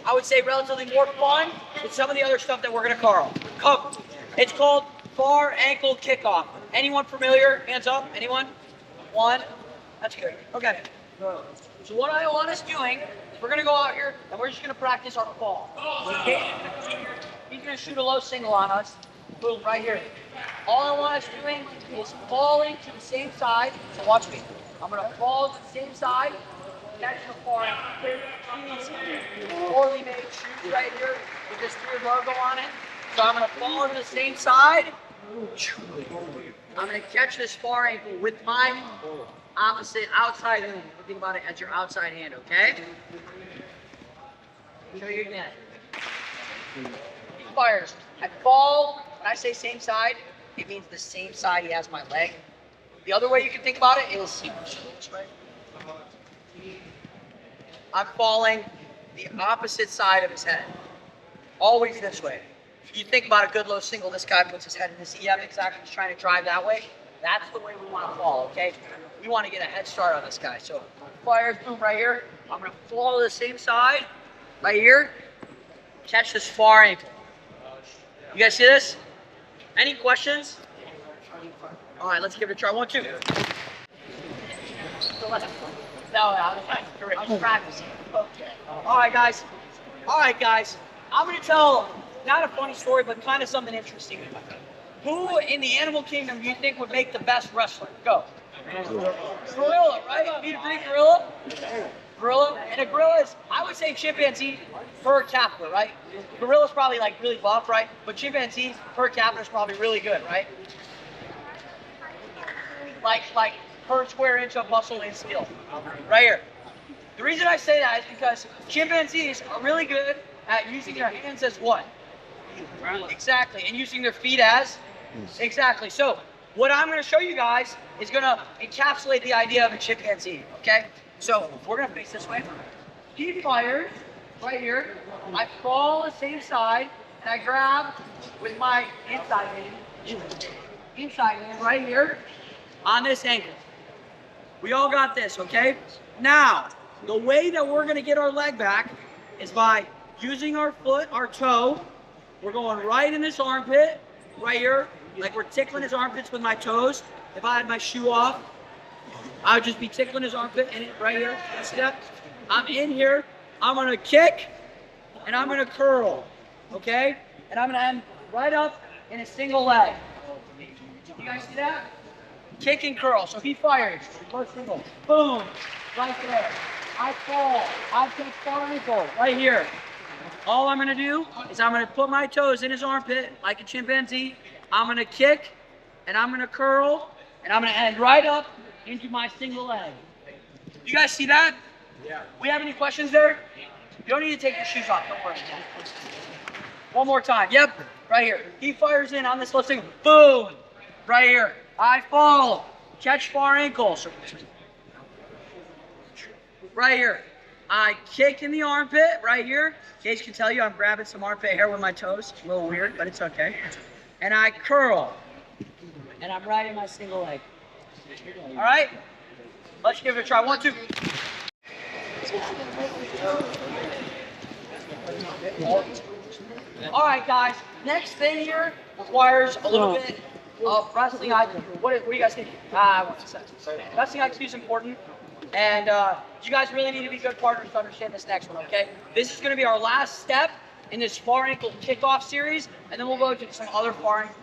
I would say, relatively more fun than some of the other stuff that we're gonna cover. It's called far ankle kickoff. Anyone familiar? Hands up. Anyone? One. That's good. Okay. So what I want us doing is we're gonna go out here and we're just gonna practice our fall. Okay? He's gonna shoot a low single on us. Boom, right here. All I want us doing is falling to the same side. So watch me. I'm gonna fall to the same side. Catch the far ankle. Poorly made shoes right here with this weird logo on it. So I'm gonna fall to the same side. I'm gonna catch this far ankle with my opposite outside hand. Think about it as your outside hand, okay? Show you again. He fires. I fall. When I say same side, it means the same side he has my leg. The other way you can think about it is I'm falling the opposite side of his head. Always this way. If you think about a good low single, this guy puts his head in this EF exactly. He's trying to drive that way. That's the way we want to fall, okay? We want to get a head start on this guy. So fires, boom, right here. I'm going to fall to the same side, right here. Catch this far ankle. You guys see this? Any questions? All right, let's give it a try. 1, 2. No, I was practicing. Okay. All right, guys. I'm going to tell not a funny story, but kind of something interesting. Who in the animal kingdom do you think would make the best wrestler? Go. Gorilla, right? Need a big gorilla? Gorilla? And a gorilla is, I would say chimpanzee per capita, right? Gorilla's probably like really buff, right? But chimpanzees per capita is probably really good, right? Like per square inch of muscle and skill. Right here. The reason I say that is because chimpanzees are really good at using their hands as what? Exactly. And using their feet as? Exactly. So what I'm going to show you guys is going to encapsulate the idea of a chimpanzee, okay? So we're going to face this way. He fires right here. I fall the same side, and I grab with my inside hand right here on this ankle. We all got this, okay? Now, the way that we're going to get our leg back is by using our foot, our toe. We're going right in this armpit, right here, like we're tickling his armpits with my toes. If I had my shoe off, I would just be tickling his armpit in it right here. See that? I'm in here. I'm going to kick, and I'm going to curl, okay? And I'm going to end right up in a single leg. You guys see that? Kick and curl. So he fires. First single. Boom. Right there. I fall. I take far ankle right here. All I'm going to do is I'm going to put my toes in his armpit like a chimpanzee. I'm going to kick, and I'm going to curl, and I'm going to end right up into my single leg. You guys see that? Yeah. We have any questions there? You don't need to take your shoes off. Don't worry. One more time. Yep. Right here. He fires in on this left single. Boom. Right here. I fall. Catch far ankle. Right here. I kick in the armpit right here. Case can tell you I'm grabbing some armpit hair with my toes. A little weird, but it's okay. And I curl. And I'm right in my single leg. All right? Let's give it a try. 1, 2. All right, guys. Next thing here requires a little bit of wrestling IQ. What do you guys think? Wrestling IQ is important. And you guys really need to be good partners to understand this next one, okay? This is going to be our last step in this far ankle kickoff series, and then we'll go to some other far ankle,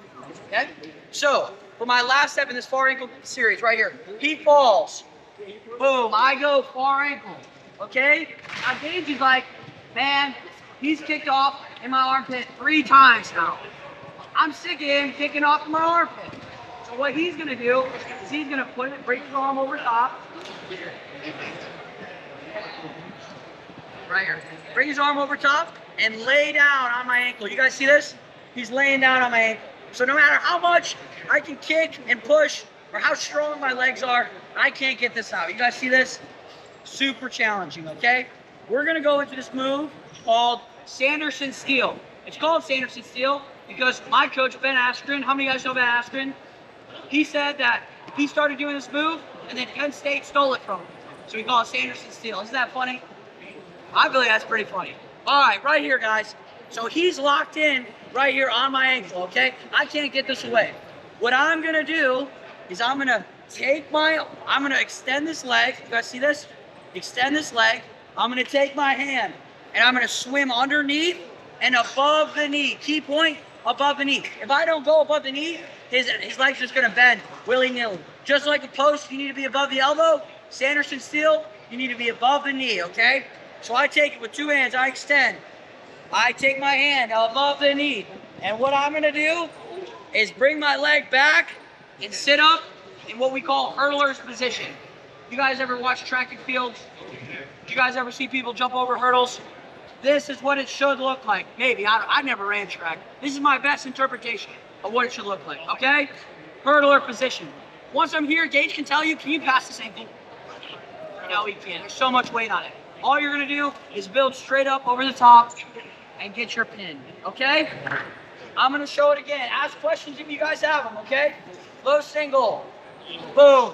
okay? So, for my last step in this far ankle series right here, he falls. Boom, I go far ankle, okay? Now, Gage is like, man, he's kicked off in my armpit 3 times now. I'm sick of him kicking off in my armpit. So what he's going to do is he's going to bring his arm over top. Right here. Bring his arm over top and lay down on my ankle. You guys see this? He's laying down on my ankle. So no matter how much I can kick and push or how strong my legs are, I can't get this out. You guys see this? Super challenging, okay? We're going to go into this move called Sanderson Steal. It's called Sanderson Steal because my coach, Ben Askren, how many of you guys know Ben Askren? He said that he started doing this move and then Penn State stole it from him. So we call it Sanderson Steal. Isn't that funny? I believe that's pretty funny. All right, right here, guys. So he's locked in right here on my ankle, okay? I can't get this away. What I'm gonna do is I'm gonna extend this leg. You guys see this? Extend this leg. I'm gonna take my hand and I'm gonna swim underneath and above the knee. Key point, above the knee. If I don't go above the knee, his leg's just gonna bend willy-nilly. Just like a post, you need to be above the elbow. Sanderson steel, you need to be above the knee, okay? So I take it with two hands, I extend. I take my hand above the knee. And what I'm gonna do is bring my leg back and sit up in what we call hurdler's position. You guys ever watch track and field? Do you guys ever see people jump over hurdles? This is what it should look like. Maybe, I never ran track. This is my best interpretation of what it should look like, okay? Hurdler position. Once I'm here, Gage can tell you, can you pass this ankle? No, he can't. There's so much weight on it. All you're gonna do is build straight up over the top and get your pin, okay? I'm gonna show it again. Ask questions if you guys have them, okay? Low single, boom.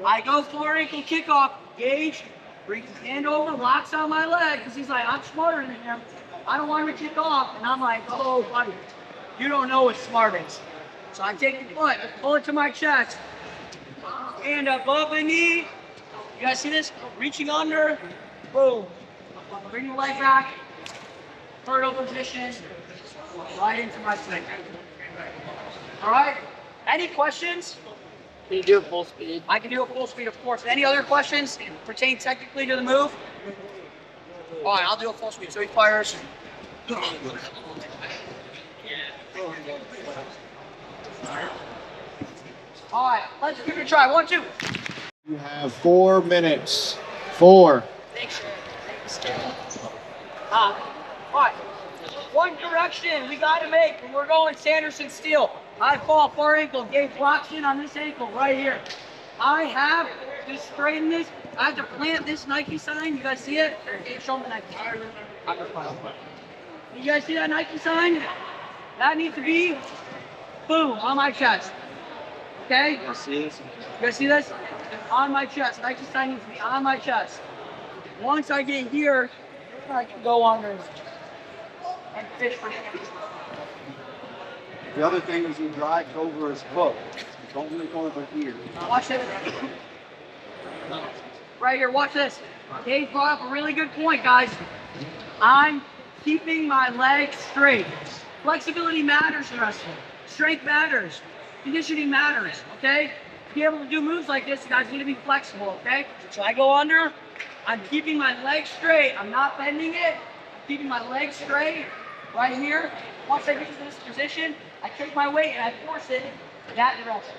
I go far ankle kickoff, Gage, brings his hand over, locks on my leg, because he's like, I'm smarter than him. I don't want him to kick off. And I'm like, oh, buddy, you don't know what smart is. So I take the foot, pull it to my chest, hand above the knee. You guys see this? Reaching under, boom. Bring the leg back, hurdle position, right into my swing. All right? Any questions? Can you do it full speed? I can do it full speed, of course. Any other questions pertain technically to the move? All right, I'll do it full speed. So he fires. All right, let's give it a try. 1, 2. You have 4 minutes. 4. Thanks. All right. One correction we got to make when we're going Sanderson steel. I fall far ankle, Gage locks in on this ankle right here. I have to straighten this. I have to plant this Nike sign. You guys see it? Gage, show me the Nike sign. You guys see that Nike sign? That needs to be, boom, on my chest. Okay? You guys see this? On my chest. Nike sign needs to be on my chest. Once I get here, I can go under and fish for him. The other thing is he drives over his hook. Don't look over here. Watch this. Right here, watch this. Dave brought up a really good point, guys. I'm keeping my legs straight. Flexibility matters in wrestling. Strength matters. Conditioning matters, okay? To be able to do moves like this, you guys need to be flexible, okay? So I go under, I'm keeping my legs straight. I'm not bending it. I'm keeping my legs straight right here. Once I get to this position, I take my weight and I force it that direction.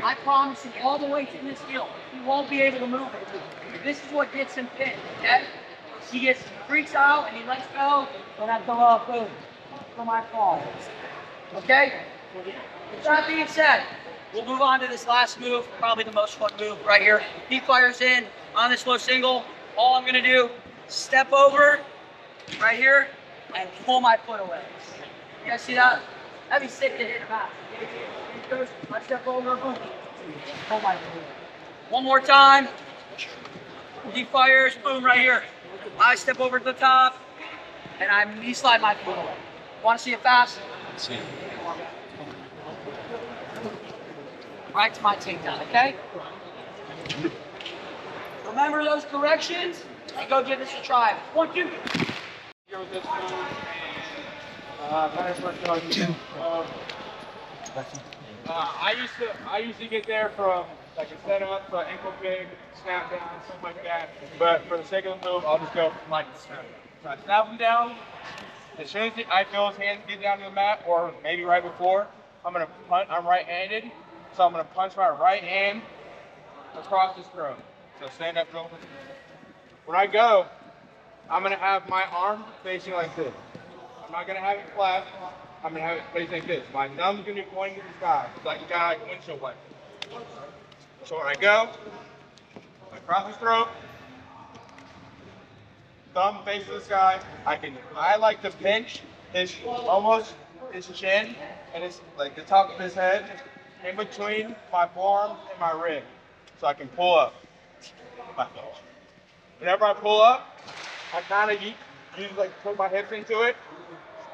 I promise you, all the weight in this heel, he won't be able to move it. This is what gets him pinned, okay? He freaks out and he lets go, and I go up, boom, for my fall. Okay? With that being said, we'll move on to this last move, probably the most fun move right here. He fires in on this low single. All I'm gonna do, step over right here and pull my foot away. You guys see that? That'd be sick to hit back. I step over, boom, pull my foot away. One more time. He fires, boom, right here. I step over to the top and I knee slide my foot away. Want to see it fast? See. Right to my takedown, okay? Remember those corrections and go give this a try. 1, 2. Here with this move, I used to get there from like a setup, ankle pick, snap down, something like that. But for the sake of the move, I'll just go like snap. So I snap him down. As soon as I feel his hands get down to the mat, or maybe right before, I'm gonna punch. I'm right-handed, so I'm gonna punch my right hand across his throat. So stand up, real quick. When I go, I'm gonna have my arm facing like this. I'm not gonna have it flat. I'm gonna have it facing like this. My thumb's gonna be pointing to the sky, like a guy windshield wiper. So when I go, across his throat, thumb faces the sky. I like to pinch his almost his chin and his like the top of his head in between my forearm and my rib, so I can pull up. Whenever I pull up, I kind of usually like put my hips into it,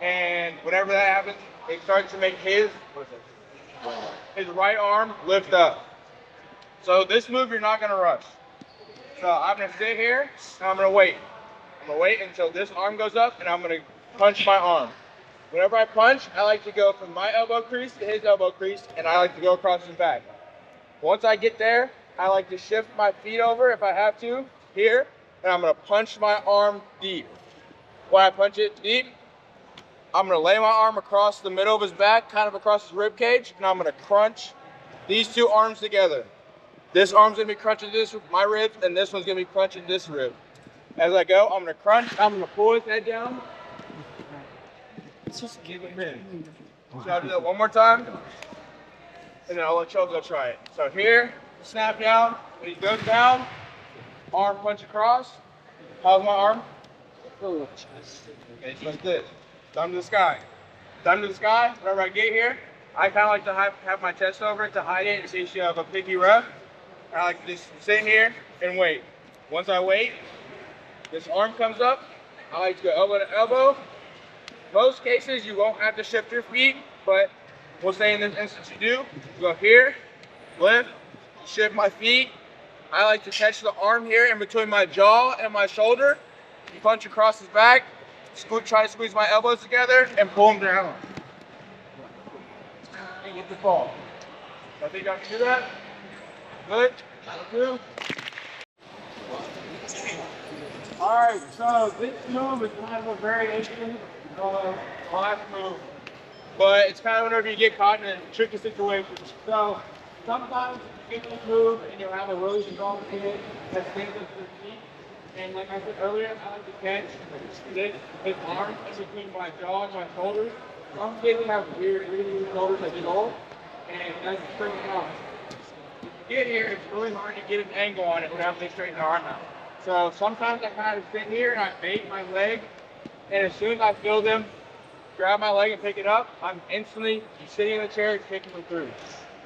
and whenever that happens, it starts to make his right arm lift up. So this move you're not gonna rush. So I'm gonna sit here and I'm gonna wait. I'm gonna wait until this arm goes up and I'm gonna punch my arm. Whenever I punch, I like to go from my elbow crease to his elbow crease, and I like to go across his back. Once I get there, I like to shift my feet over if I have to, here, and I'm gonna punch my arm deep. When I punch it deep, I'm gonna lay my arm across the middle of his back, kind of across his rib cage, and I'm gonna crunch these two arms together. This arm's gonna be crunching this my rib, and this one's gonna be crunching this rib. As I go, I'm gonna crunch, I'm gonna pull his head down. Just give him in. So I'll do that one more time, and then I'll let y'all go try it. So here, snap down. When he goes down, arm punch across. How's my arm? Okay, it's like this. Thumb to the sky. Thumb to the sky. Whenever I get here, I kind of like to have my chest over it to hide it in case you have a picky rep. I like to just sit here and wait. Once I wait, this arm comes up. I like to go elbow to elbow. Most cases, you won't have to shift your feet, but we'll say in this instance you do. You go here, lift, shift my feet. I like to catch the arm here in between my jaw and my shoulder. Punch across his back. Try to squeeze my elbows together and pull him down. And get the fall. I think I can do that. Good. 2. Alright, so this move is kind of a variation of last move. But it's kind of whenever you get caught in a tricky situation. So sometimes you get this move and you'll have a really strong hit that stands up to the feet. And like I said earlier, I like to catch his arm in between my jaw and my shoulders. Some kids have weird shoulders like all, and that's bring it out. Get here, it's really hard to get an angle on it without me straightening the arm out. So sometimes I kind of sit here and I bait my leg, and as soon as I feel them grab my leg and pick it up, I'm instantly sitting in the chair and kicking them through.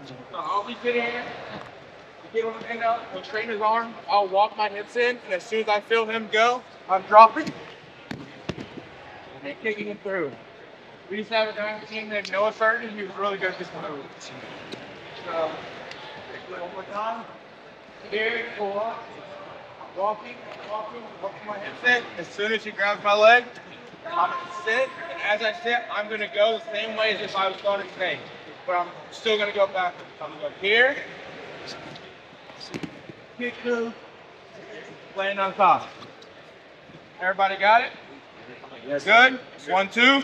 So I'll be sitting here, get him end up, we'll straighten his arm, I'll walk my hips in, and as soon as I feel him go, I'm dropping and kicking him through. We used to have a guy on the team named Noah Surgeon, he was really good at this move. So, one more time. Here, pull up. Walking, walking my hips in. As soon as he grabs my leg, I'm going to sit, and as I sit, I'm going to go the same way as if I was going to snake. But I'm still going to go backwards. I'm going to go here, kick through, land on top. Everybody got it? Yes. Good? 1, 2.